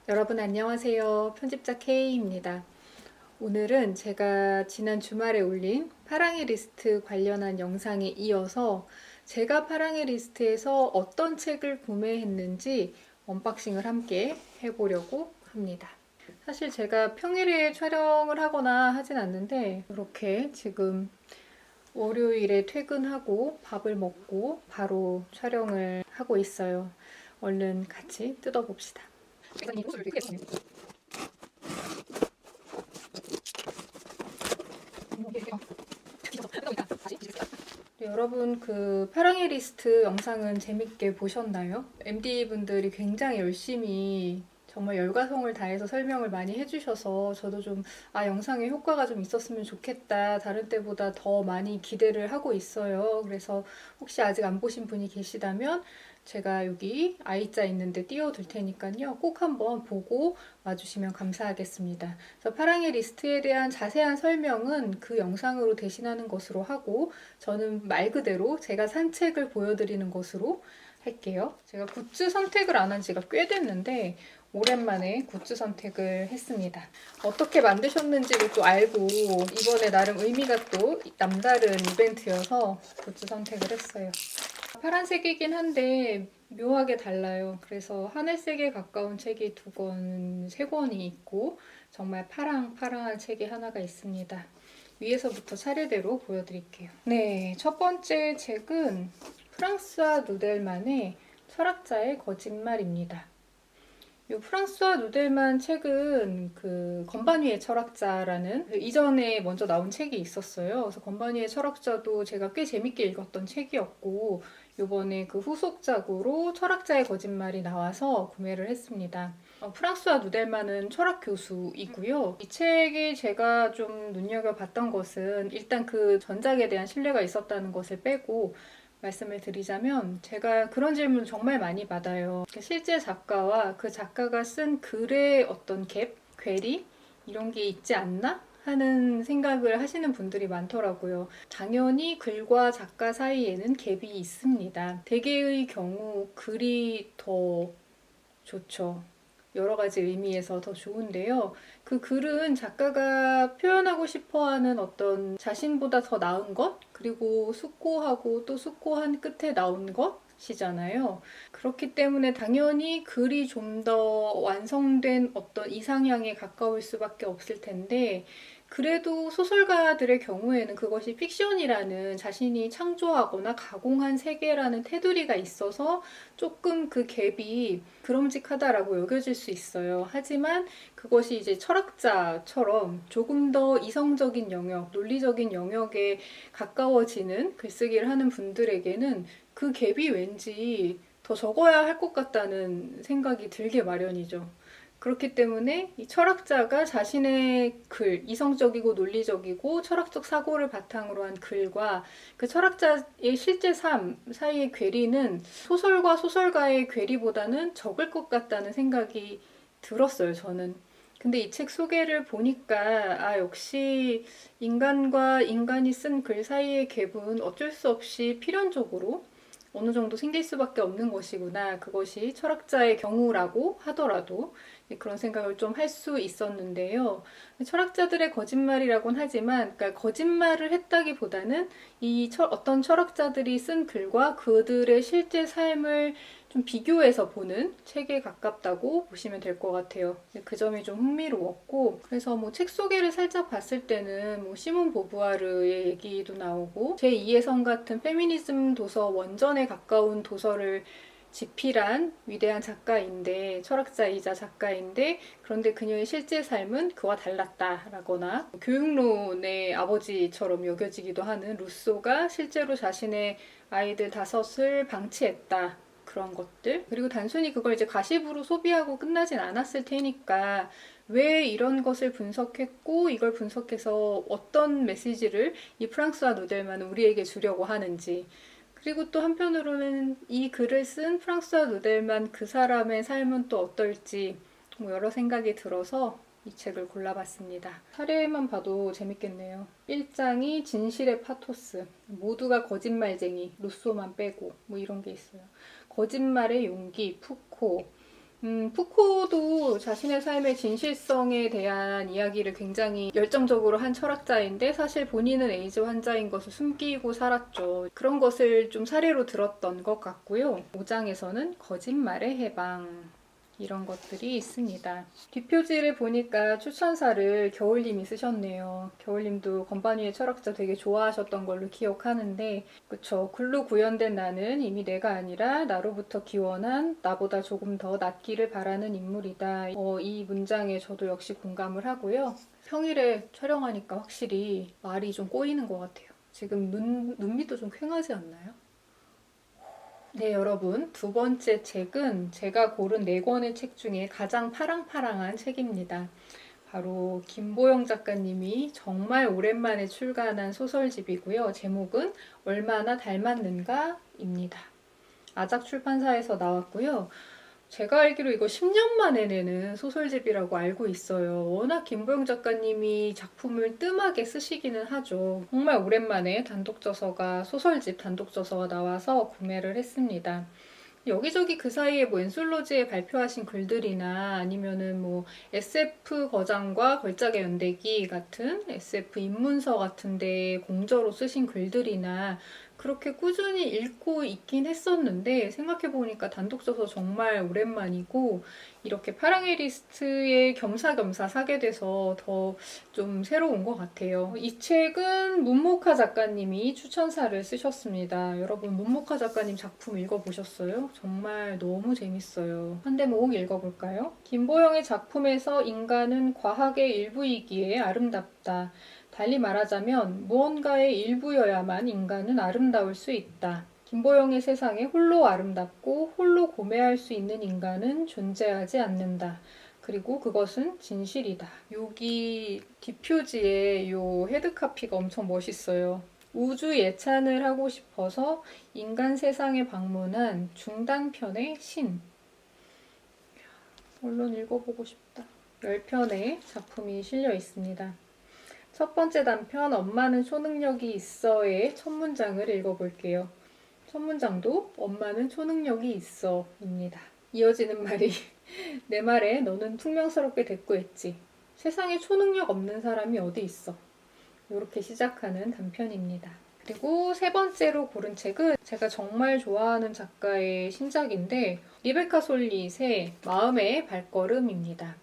여러분 안녕하세요. 편집자 K입니다. 오늘은 제가 지난 주말에 올린 파랑의 리스트 관련한 영상에 이어서 제가 파랑의 리스트에서 어떤 책을 구매했는지 언박싱을 함께 해보려고 합니다. 사실 제가 평일에 촬영을 하거나 하진 않는데 이렇게 지금 월요일에 퇴근하고 밥을 먹고 바로 촬영을 하고 있어요. 얼른 같이 뜯어봅시다. 일단 이 호수를 되게 했어요. 네, 여러분 그 파랑의 리스트 영상은 재밌게 보셨나요? MD분들이 굉장히 열심히 정말 열과성을 다해서 설명을 많이 해주셔서 저도 좀 영상에 효과가 좀 있었으면 좋겠다. 다른 때보다 더 많이 기대를 하고 있어요. 그래서 혹시 아직 안 보신 분이 계시다면 제가 여기 I자 있는데 띄워둘 테니까요. 꼭 한번 보고 와주시면 감사하겠습니다. 그래서 파랑의 리스트에 대한 자세한 설명은 그 영상으로 대신하는 것으로 하고 저는 말 그대로 제가 산 책을 보여드리는 것으로 할게요. 제가 굿즈 선택을 안 한 지가 꽤 됐는데 오랜만에 굿즈 선택을 했습니다. 어떻게 만드셨는지를 또 알고 이번에 나름 의미가 또 남다른 이벤트여서 굿즈 선택을 했어요. 파란색이긴 한데 묘하게 달라요. 그래서 하늘색에 가까운 책이 2권, 3권이 있고 정말 파랑파랑한 책이 하나가 있습니다. 위에서부터 차례대로 보여드릴게요. 네, 첫 번째 책은 프랑스와 누델만의 철학자의 거짓말입니다. 이 프랑스와 누델만 책은 그 건반 위의 철학자라는 그 이전에 먼저 나온 책이 있었어요. 그래서 건반 위의 철학자도 제가 꽤 재밌게 읽었던 책이었고 요번에 그 후속작으로 철학자의 거짓말이 나와서 구매를 했습니다. 프랑스와 누델만은 철학 교수이고요. 이 책이 제가 좀 눈여겨봤던 것은 일단 그 전작에 대한 신뢰가 있었다는 것을 빼고 말씀을 드리자면 제가 그런 질문 정말 많이 받아요. 실제 작가와 그 작가가 쓴 글의 어떤 갭, 괴리 이런 게 있지 않나? 하는 생각을 하시는 분들이 많더라고요. 당연히 글과 작가 사이에는 갭이 있습니다. 대개의 경우 글이 더 좋죠. 여러 가지 의미에서 더 좋은데요. 그 글은 작가가 표현하고 싶어 하는 어떤 자신보다 더 나은 것, 그리고 숙고하고 또 숙고한 끝에 나온 것이잖아요. 그렇기 때문에 당연히 글이 좀 더 완성된 어떤 이상향에 가까울 수밖에 없을 텐데, 그래도 소설가들의 경우에는 그것이 픽션이라는 자신이 창조하거나 가공한 세계라는 테두리가 있어서 조금 그 갭이 그럼직하다라고 여겨질 수 있어요. 하지만 그것이 이제 철학자처럼 조금 더 이성적인 영역, 논리적인 영역에 가까워지는 글쓰기를 하는 분들에게는 그 갭이 왠지 더 적어야 할 것 같다는 생각이 들게 마련이죠. 그렇기 때문에 이 철학자가 자신의 글, 이성적이고 논리적이고 철학적 사고를 바탕으로 한 글과 그 철학자의 실제 삶 사이의 괴리는 소설과 소설가의 괴리보다는 적을 것 같다는 생각이 들었어요, 저는. 근데 이 책 소개를 보니까 역시 인간과 인간이 쓴 글 사이의 갭은 어쩔 수 없이 필연적으로 어느 정도 생길 수밖에 없는 것이구나. 그것이 철학자의 경우라고 하더라도 그런 생각을 좀 할 수 있었는데요. 철학자들의 거짓말이라고는 하지만, 그러니까 거짓말을 했다기보다는 어떤 철학자들이 쓴 글과 그들의 실제 삶을 좀 비교해서 보는 책에 가깝다고 보시면 될 것 같아요. 그 점이 좀 흥미로웠고, 그래서 뭐 책 소개를 살짝 봤을 때는 뭐 시몬 보부아르의 얘기도 나오고 제2의 성 같은 페미니즘 도서 원전에 가까운 도서를 집필한 위대한 작가인데, 철학자이자 작가인데, 그런데 그녀의 실제 삶은 그와 달랐다라거나, 교육론의 아버지처럼 여겨지기도 하는 루소가 실제로 자신의 아이들 5을 방치했다. 그런 것들. 그리고 단순히 그걸 이제 가십으로 소비하고 끝나진 않았을 테니까 왜 이런 것을 분석했고 이걸 분석해서 어떤 메시지를 이 프랑스와 누델만은 우리에게 주려고 하는지, 그리고 또 한편으로는 이 글을 쓴 프랑스와 누델만 그 사람의 삶은 또 어떨지 뭐 여러 생각이 들어서 이 책을 골라봤습니다. 사례만 봐도 재밌겠네요. 1장이 진실의 파토스, 모두가 거짓말쟁이, 루소만 빼고 뭐 이런 게 있어요. 거짓말의 용기, 푸코, 푸코도 자신의 삶의 진실성에 대한 이야기를 굉장히 열정적으로 한 철학자인데 사실 본인은 에이즈 환자인 것을 숨기고 살았죠. 그런 것을 좀 사례로 들었던 것 같고요. 5장에서는 거짓말의 해방. 이런 것들이 있습니다. 뒷표지를 보니까 추천사를 겨울님이 쓰셨네요. 겨울님도 건반위의 철학자 되게 좋아하셨던 걸로 기억하는데 그쵸. 글로 구현된 나는 이미 내가 아니라 나로부터 기원한 나보다 조금 더 낫기를 바라는 인물이다. 이 문장에 저도 역시 공감을 하고요. 평일에 촬영하니까 확실히 말이 좀 꼬이는 것 같아요. 지금 눈밑도 좀 퀭하지 않나요? 네, 여러분. 두 번째 책은 제가 고른 4권의 책 중에 가장 파랑파랑한 책입니다. 바로 김보영 작가님이 정말 오랜만에 출간한 소설집이고요. 제목은 얼마나 닮았는가입니다. 아작 출판사에서 나왔고요. 제가 알기로 이거 10년 만에 내는 소설집이라고 알고 있어요. 워낙 김보영 작가님이 작품을 뜸하게 쓰시기는 하죠. 정말 오랜만에 단독저서가, 소설집 단독저서가 나와서 구매를 했습니다. 여기저기 그 사이에 뭐 엔솔로지에 발표하신 글들이나 아니면은 뭐 SF 거장과 걸작의 연대기 같은 SF 입문서 같은데 공저로 쓰신 글들이나 그렇게 꾸준히 읽고 있긴 했었는데 생각해보니까 단독저서 정말 오랜만이고 이렇게 파랑의 리스트에 겸사겸사 사게 돼서 더 좀 새로운 것 같아요. 이 책은 문모카 작가님이 추천사를 쓰셨습니다. 여러분 문모카 작가님 작품 읽어보셨어요? 정말 너무 재밌어요. 한 대목 읽어볼까요? 김보영의 작품에서 인간은 과학의 일부이기에 아름답다. 달리 말하자면 무언가의 일부여야만 인간은 아름다울 수 있다. 김보영의 세상에 홀로 아름답고 홀로 고매할 수 있는 인간은 존재하지 않는다. 그리고 그것은 진실이다. 여기 뒷표지에 요 헤드카피가 엄청 멋있어요. 우주 예찬을 하고 싶어서 인간 세상에 방문한 중단편의 신. 얼른 읽어보고 싶다. 10편의 작품이 실려 있습니다. 첫 번째 단편 엄마는 초능력이 있어의 첫 문장을 읽어볼게요. 첫 문장도 엄마는 초능력이 있어 입니다. 이어지는 말이 내 말에 너는 퉁명스럽게 대꾸했지. 세상에 초능력 없는 사람이 어디 있어. 이렇게 시작하는 단편입니다. 그리고 세 번째로 고른 책은 제가 정말 좋아하는 작가의 신작인데 리베카 솔릿의 마음의 발걸음입니다.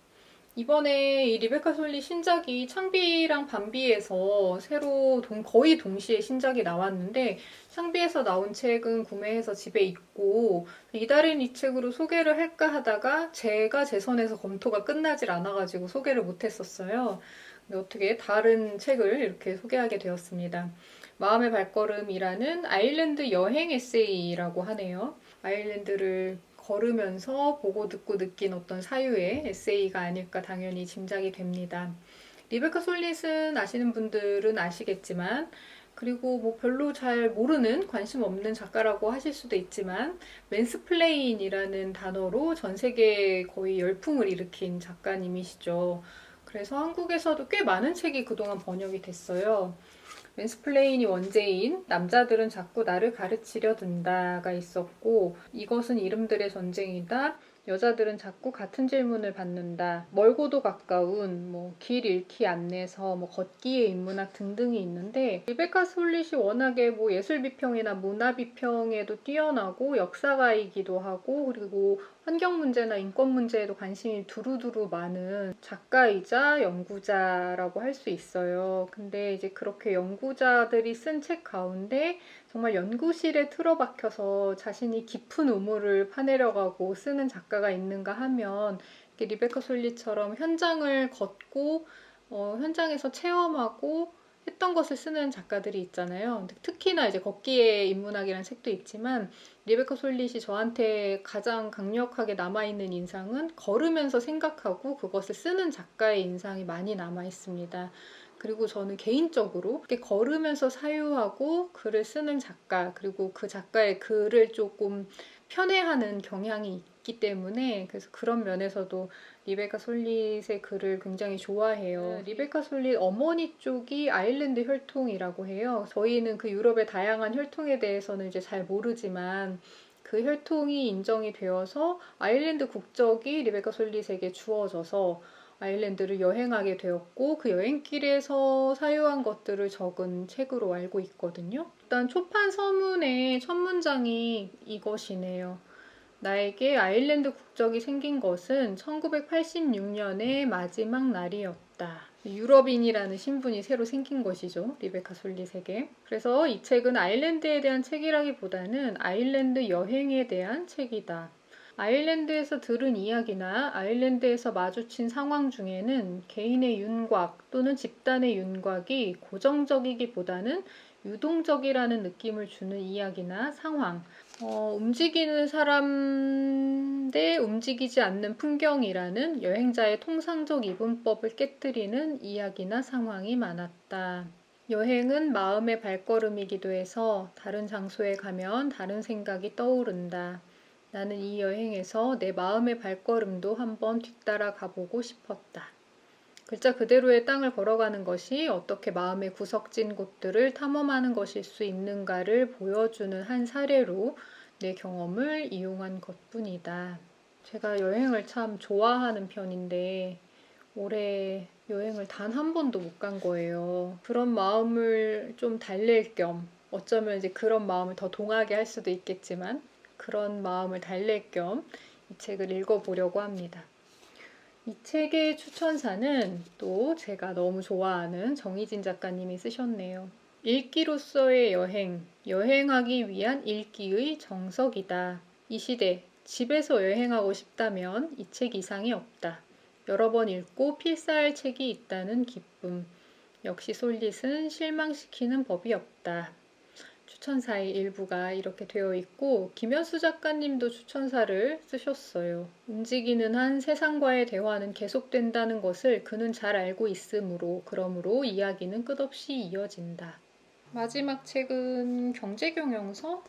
이번에 이 리베카 솔릿 신작이 창비랑 밤비에서 새로 거의 동시에 신작이 나왔는데 창비에서 나온 책은 구매해서 집에 있고 이달엔 이 책으로 소개를 할까 하다가 제가 제 선에서 검토가 끝나질 않아가지고 소개를 못했었어요. 근데 어떻게 다른 책을 이렇게 소개하게 되었습니다. 마음의 발걸음이라는 아일랜드 여행 에세이라고 하네요. 아일랜드를 걸으면서 보고 듣고 느낀 어떤 사유의 에세이가 아닐까 당연히 짐작이 됩니다. 리베카 솔릿은 아시는 분들은 아시겠지만 그리고 뭐 별로 잘 모르는 관심 없는 작가라고 하실 수도 있지만 맨스플레인이라는 단어로 전 세계에 거의 열풍을 일으킨 작가님이시죠. 그래서 한국에서도 꽤 많은 책이 그동안 번역이 됐어요. 맨스플레인이 원제인 남자들은 자꾸 나를 가르치려 든다가 있었고 이것은 이름들의 전쟁이다. 여자들은 자꾸 같은 질문을 받는다. 멀고도 가까운 길 잃기 안내서 걷기의 인문학 등등이 있는데 리베카 솔릿이 워낙에 예술 비평이나 문화 비평에도 뛰어나고 역사가이기도 하고 그리고 환경 문제나 인권 문제에도 관심이 두루두루 많은 작가이자 연구자라고 할 수 있어요. 근데 이제 그렇게 연구자들이 쓴 책 가운데 정말 연구실에 틀어박혀서 자신이 깊은 우물을 파내려가고 쓰는 작가가 있는가 하면 리베카 솔릿처럼 현장을 걷고 현장에서 체험하고 했던 것을 쓰는 작가들이 있잖아요. 특히나 이제 걷기의 인문학이라는 책도 있지만 리베카 솔릿이 저한테 가장 강력하게 남아있는 인상은 걸으면서 생각하고 그것을 쓰는 작가의 인상이 많이 남아있습니다. 그리고 저는 개인적으로 이렇게 걸으면서 사유하고 글을 쓰는 작가 그리고 그 작가의 글을 조금 편애하는 경향이 있기 때문에 그래서 그런 면에서도 리베카 솔릿의 글을 굉장히 좋아해요. 리베카 솔릿 어머니 쪽이 아일랜드 혈통이라고 해요. 저희는 그 유럽의 다양한 혈통에 대해서는 이제 잘 모르지만 그 혈통이 인정이 되어서 아일랜드 국적이 리베카 솔릿에게 주어져서 아일랜드를 여행하게 되었고 그 여행길에서 사유한 것들을 적은 책으로 알고 있거든요. 일단 초판 서문의 첫 문장이 이것이네요. 나에게 아일랜드 국적이 생긴 것은 1986년의 마지막 날이었다. 유럽인이라는 신분이 새로 생긴 것이죠. 리베카 솔릿에게. 그래서 이 책은 아일랜드에 대한 책이라기보다는 아일랜드 여행에 대한 책이다. 아일랜드에서 들은 이야기나 아일랜드에서 마주친 상황 중에는 개인의 윤곽 또는 집단의 윤곽이 고정적이기보다는 유동적이라는 느낌을 주는 이야기나 상황, 움직이는 사람 대 움직이지 않는 풍경이라는 여행자의 통상적 이분법을 깨뜨리는 이야기나 상황이 많았다. 여행은 마음의 발걸음이기도 해서 다른 장소에 가면 다른 생각이 떠오른다. 나는 이 여행에서 내 마음의 발걸음도 한번 뒤따라 가보고 싶었다. 글자 그대로의 땅을 걸어가는 것이 어떻게 마음의 구석진 곳들을 탐험하는 것일 수 있는가를 보여주는 한 사례로 내 경험을 이용한 것뿐이다. 제가 여행을 참 좋아하는 편인데 올해 여행을 단 한 번도 못 간 거예요. 그런 마음을 좀 달랠 겸 어쩌면 이제 그런 마음을 더 동하게 할 수도 있겠지만 그런 마음을 달랠 겸 이 책을 읽어보려고 합니다. 이 책의 추천사는 또 제가 너무 좋아하는 정희진 작가님이 쓰셨네요. 읽기로서의 여행, 여행하기 위한 읽기의 정석이다. 이 시대, 집에서 여행하고 싶다면 이 책 이상이 없다. 여러 번 읽고 필사할 책이 있다는 기쁨. 역시 솔릿은 실망시키는 법이 없다. 추천사의 일부가 이렇게 되어 있고 김현수 작가님도 추천사를 쓰셨어요. 움직이는 한 세상과의 대화는 계속된다는 것을 그는 잘 알고 있으므로 그러므로 이야기는 끝없이 이어진다. 마지막 책은 경제경영서에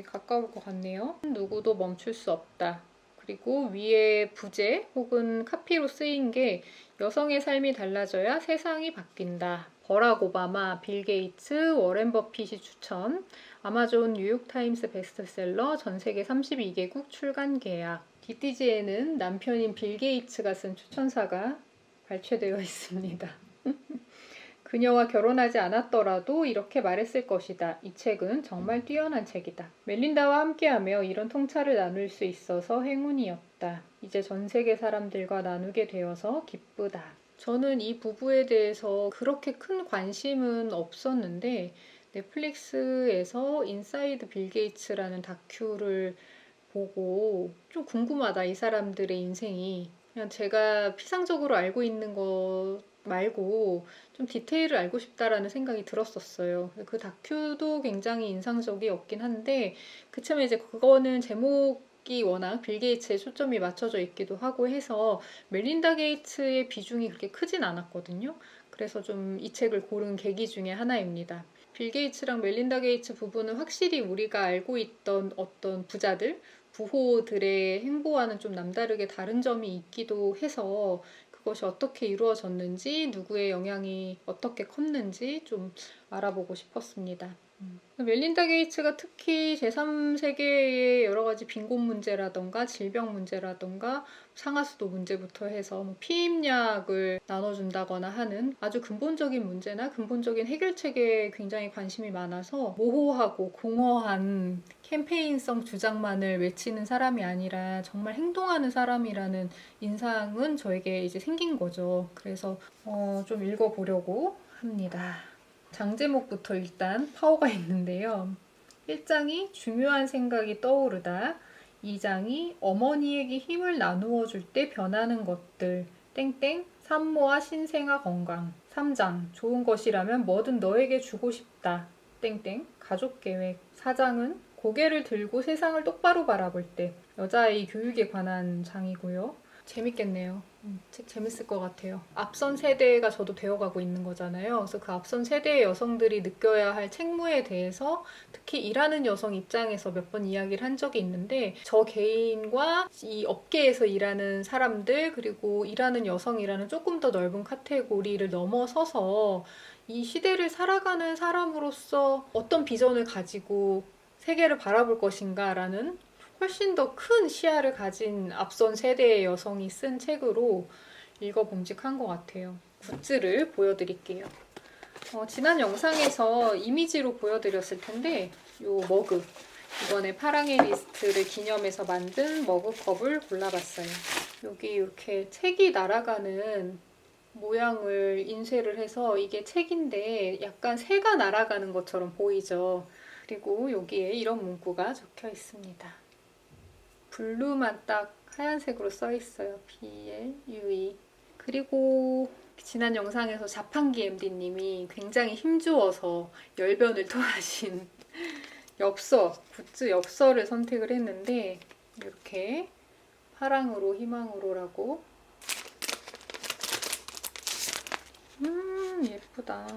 가까울 것 같네요. 누구도 멈출 수 없다. 그리고 위에 부제 혹은 카피로 쓰인 게 여성의 삶이 달라져야 세상이 바뀐다. 버락 오바마, 빌 게이츠, 워렌 버핏이 추천, 아마존 뉴욕타임스 베스트셀러, 전 세계 32개국 출간 계약. DTG에는 남편인 빌 게이츠가 쓴 추천사가 발췌되어 있습니다. 그녀와 결혼하지 않았더라도 이렇게 말했을 것이다. 이 책은 정말 뛰어난 책이다. 멜린다와 함께하며 이런 통찰을 나눌 수 있어서 행운이었다. 이제 전 세계 사람들과 나누게 되어서 기쁘다. 저는 이 부부에 대해서 그렇게 큰 관심은 없었는데 넷플릭스에서 인사이드 빌 게이츠라는 다큐를 보고 좀 궁금하다. 이 사람들의 인생이. 그냥 제가 피상적으로 알고 있는 것 말고 좀 디테일을 알고 싶다라는 생각이 들었었어요. 그 다큐도 굉장히 인상적이었긴 한데 그치만 이제 그거는 제목이 워낙 빌 게이츠에 초점이 맞춰져 있기도 하고 해서 멜린다 게이츠의 비중이 그렇게 크진 않았거든요. 그래서 좀 이 책을 고른 계기 중에 하나입니다. 빌 게이츠랑 멜린다 게이츠 부부는 확실히 우리가 알고 있던 어떤 부자들, 부호들의 행보와는 좀 남다르게 다른 점이 있기도 해서 그것이 어떻게 이루어졌는지, 누구의 영향이 어떻게 컸는지 좀 알아보고 싶었습니다. 멜린다 게이츠가 특히 제3세계의 여러 가지 빈곤 문제라던가 질병 문제라던가 상하수도 문제부터 해서 피임약을 나눠준다거나 하는 아주 근본적인 문제나 근본적인 해결책에 굉장히 관심이 많아서 모호하고 공허한 캠페인성 주장만을 외치는 사람이 아니라 정말 행동하는 사람이라는 인상은 저에게 이제 생긴 거죠. 그래서 좀 읽어보려고 합니다. 장제목부터 일단 파워가 있는데요. 1장이 중요한 생각이 떠오르다. 2장이 어머니에게 힘을 나누어 줄 때 변하는 것들. 땡땡 산모와 신생아 건강. 3장 좋은 것이라면 뭐든 너에게 주고 싶다. 땡땡 가족 계획. 4장은 고개를 들고 세상을 똑바로 바라볼 때. 여자아이 교육에 관한 장이고요. 재밌겠네요. 책 재밌을 것 같아요. 앞선 세대가 저도 되어가고 있는 거잖아요. 그래서 그 앞선 세대의 여성들이 느껴야 할 책무에 대해서 특히 일하는 여성 입장에서 몇 번 이야기를 한 적이 있는데 저 개인과 이 업계에서 일하는 사람들 그리고 일하는 여성이라는 조금 더 넓은 카테고리를 넘어서서 이 시대를 살아가는 사람으로서 어떤 비전을 가지고 세계를 바라볼 것인가 라는 훨씬 더 큰 시야를 가진 앞선 세대의 여성이 쓴 책으로 읽어봄직한 것 같아요. 굿즈를 보여드릴게요. 지난 영상에서 이미지로 보여드렸을 텐데 요 머그, 이번에 파랑의 리스트를 기념해서 만든 머그컵을 골라봤어요. 여기 이렇게 책이 날아가는 모양을 인쇄를 해서 이게 책인데 약간 새가 날아가는 것처럼 보이죠. 그리고 여기에 이런 문구가 적혀 있습니다. 블루만 딱 하얀색으로 써 있어요. BLUE. 그리고 지난 영상에서 자판기 MD님이 굉장히 힘주어서 열변을 토하신 엽서, 굿즈 엽서를 선택을 했는데 이렇게 파랑으로 희망으로라고. 예쁘다.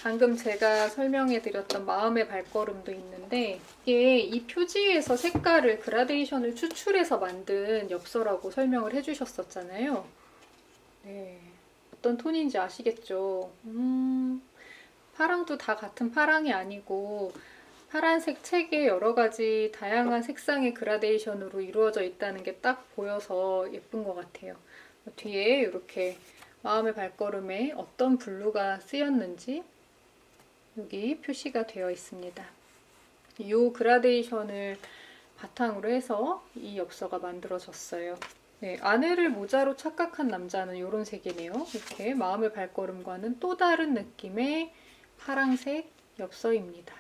방금 제가 설명해드렸던 마음의 발걸음도 있는데 이게 이 표지에서 색깔을 그라데이션을 추출해서 만든 엽서라고 설명을 해주셨었잖아요. 네, 어떤 톤인지 아시겠죠? 파랑도 다 같은 파랑이 아니고 파란색 책에 여러 가지 다양한 색상의 그라데이션으로 이루어져 있다는 게 딱 보여서 예쁜 것 같아요. 뒤에 이렇게 마음의 발걸음에 어떤 블루가 쓰였는지 여기 표시가 되어 있습니다. 이 그라데이션을 바탕으로 해서 이 엽서가 만들어졌어요. 네, 아내를 모자로 착각한 남자는 이런 색이네요. 이렇게 마음의 발걸음과는 또 다른 느낌의 파랑색 엽서입니다.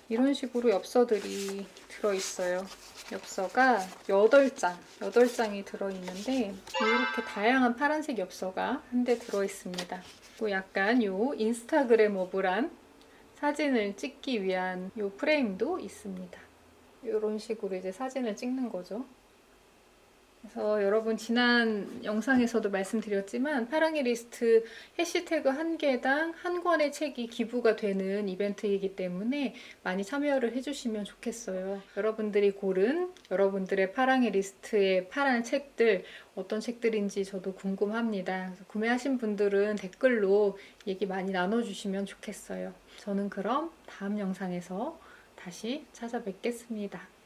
이런 식으로 엽서들이 들어있어요. 엽서가 8장이 들어있는데 이렇게 다양한 파란색 엽서가 한데 들어있습니다. 또 약간 요 인스타그램어블한 사진을 찍기 위한 요 프레임도 있습니다. 이런 식으로 이제 사진을 찍는 거죠. 그래서 여러분 지난 영상에서도 말씀드렸지만 파랑의 리스트 해시태그 1개당 1권의 책이 기부가 되는 이벤트이기 때문에 많이 참여를 해주시면 좋겠어요. 여러분들이 고른 여러분들의 파랑의 리스트의 파란 책들 어떤 책들인지 저도 궁금합니다. 그래서 구매하신 분들은 댓글로 얘기 많이 나눠주시면 좋겠어요. 저는 그럼 다음 영상에서 다시 찾아뵙겠습니다.